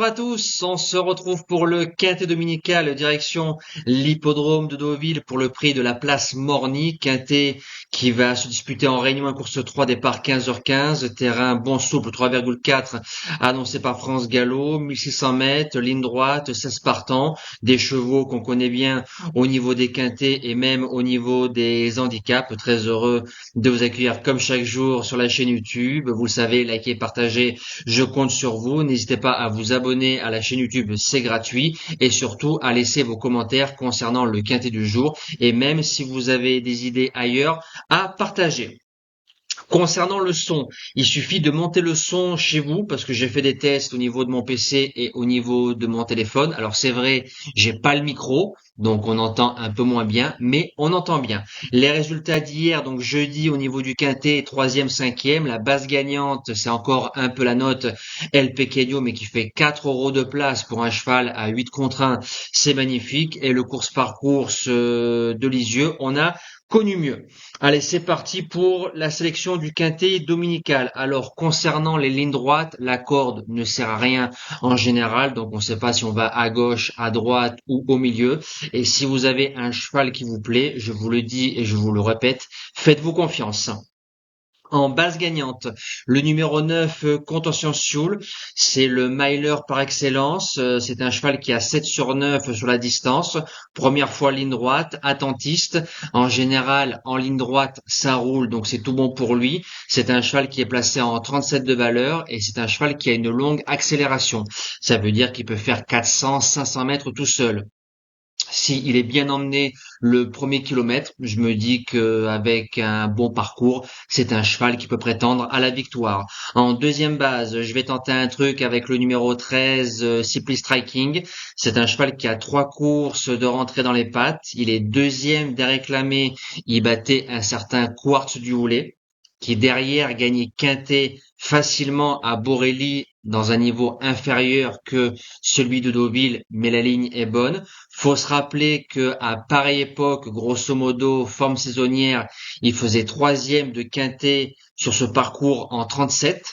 Bonjour à tous, on se retrouve pour le Quintet dominical direction l'hippodrome de Deauville pour le prix de la place Morny. Quintet qui va se disputer en Réunion 1 course 3 départ 15h15, terrain bon souple 3,4 annoncé par France Gallo, 1600 mètres, ligne droite, 16 partants, des chevaux qu'on connaît bien au niveau des quintets et même au niveau des handicaps. Très heureux de vous accueillir comme chaque jour sur la chaîne YouTube. Vous le savez, likez, partagez, je compte sur vous. N'hésitez pas à vous abonner à la chaîne YouTube, c'est gratuit. Et surtout, à laisser vos commentaires concernant le quintet du jour. Et même si vous avez des idées ailleurs, à partager. Concernant le son, il suffit de monter le son chez vous parce que j'ai fait des tests au niveau de mon PC et au niveau de mon téléphone. Alors c'est vrai, j'ai pas le micro, donc on entend un peu moins bien, mais on entend bien. Les résultats d'hier, donc jeudi au niveau du quintet, troisième, cinquième, la base gagnante, c'est encore un peu la note El Pequeño, mais qui fait 4 € de place pour un cheval à 8 contre 1, c'est magnifique. Et le course par course de Lisieux, on a connu mieux. Allez, c'est parti pour la sélection du quintet dominical. Alors, concernant les lignes droites, la corde ne sert à rien en général, donc on ne sait pas si on va à gauche, à droite ou au milieu. Et si vous avez un cheval qui vous plaît, je vous le dis et je vous le répète, faites-vous confiance. En base gagnante, le numéro 9, Contentious, c'est le miler par excellence. C'est un cheval qui a 7 sur 9 sur la distance. Première fois ligne droite, attentiste. En général, en ligne droite, ça roule, donc c'est tout bon pour lui. C'est un cheval qui est placé en 37 de valeur et c'est un cheval qui a une longue accélération. Ça veut dire qu'il peut faire 400, 500 mètres tout seul. Si il est bien emmené le premier kilomètre, je me dis qu'avec un bon parcours, c'est un cheval qui peut prétendre à la victoire. En deuxième base, je vais tenter un truc avec le numéro 13, Simply Striking. C'est un cheval qui a 3 courses de rentrée dans les pattes. Il est deuxième des réclamés. Il battait un certain Quartz du Houlet, qui derrière gagnait quintet facilement à Borelli dans un niveau inférieur que celui de Deauville, mais la ligne est bonne. Faut se rappeler que à pareille époque, grosso modo, forme saisonnière, il faisait troisième de quintet sur ce parcours en 37.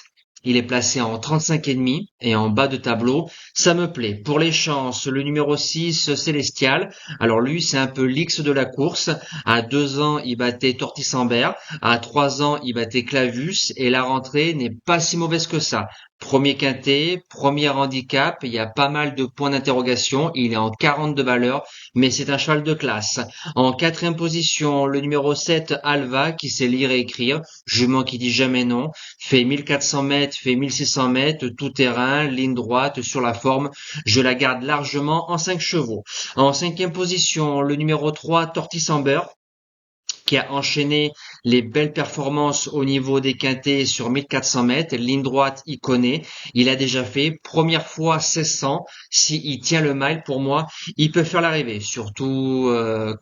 Il est placé en 35,5 et en bas de tableau. Ça me plaît. Pour les chances, le numéro 6, Célestial. Alors lui, c'est un peu l'X de la course. À 2 ans, il battait Tortisambert. À 3 ans, il battait Clavus. Et la rentrée n'est pas si mauvaise que ça. Premier quintet, premier handicap, il y a pas mal de points d'interrogation, il est en 40 de valeur, mais c'est un cheval de classe. En quatrième position, le numéro 7, Alva, qui sait lire et écrire, jument qui dit jamais non, fait 1400 mètres, fait 1600 mètres, tout terrain, ligne droite, sur la forme, je la garde largement en 5 chevaux. En cinquième position, le numéro 3, Tortisambeur, qui a enchaîné les belles performances au niveau des quintets sur 1400 mètres. Ligne droite, il connaît. Il a déjà fait première fois 1600. S'il tient le mile, pour moi, il peut faire l'arrivée. Surtout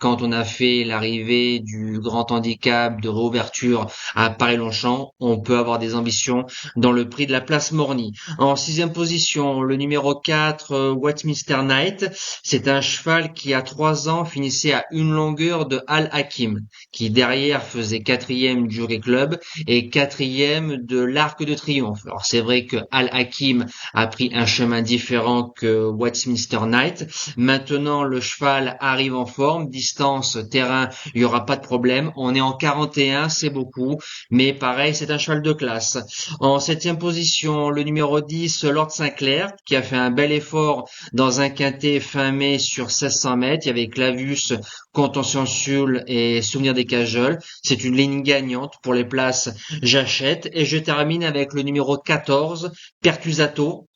quand on a fait l'arrivée du grand handicap de réouverture à Paris-Longchamp, on peut avoir des ambitions dans le prix de la place Morny. En sixième position, le numéro 4, Westminster Knight. C'est un cheval qui, à 3 ans, finissait à une longueur de Al Hakim, qui derrière faisait quatrième du Jockey Club et quatrième de l'Arc de Triomphe. Alors c'est vrai que Al Hakim a pris un chemin différent que Westminster Knight. Maintenant le cheval arrive en forme, distance, terrain, il y aura pas de problème. On est en 41, c'est beaucoup, mais pareil, c'est un cheval de classe. En septième position, le numéro 10, Lord Sinclair, qui a fait un bel effort dans un quintet fin mai sur 1600 mètres. Il y avait Clavus, Contentieux et Souvenir des Cajoles. C'est une ligne gagnante pour les places. J'achète et je termine avec le numéro 14, Pertusato,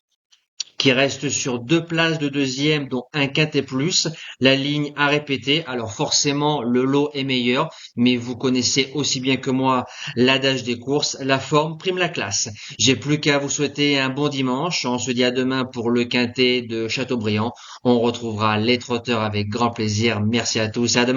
qui reste sur 2 places de deuxième, dont un quintet plus. La ligne a répété. Alors forcément, le lot est meilleur, mais vous connaissez aussi bien que moi l'adage des courses. La forme prime la classe. J'ai plus qu'à vous souhaiter un bon dimanche. On se dit à demain pour le quintet de Châteaubriand. On retrouvera les trotteurs avec grand plaisir. Merci à tous et à demain.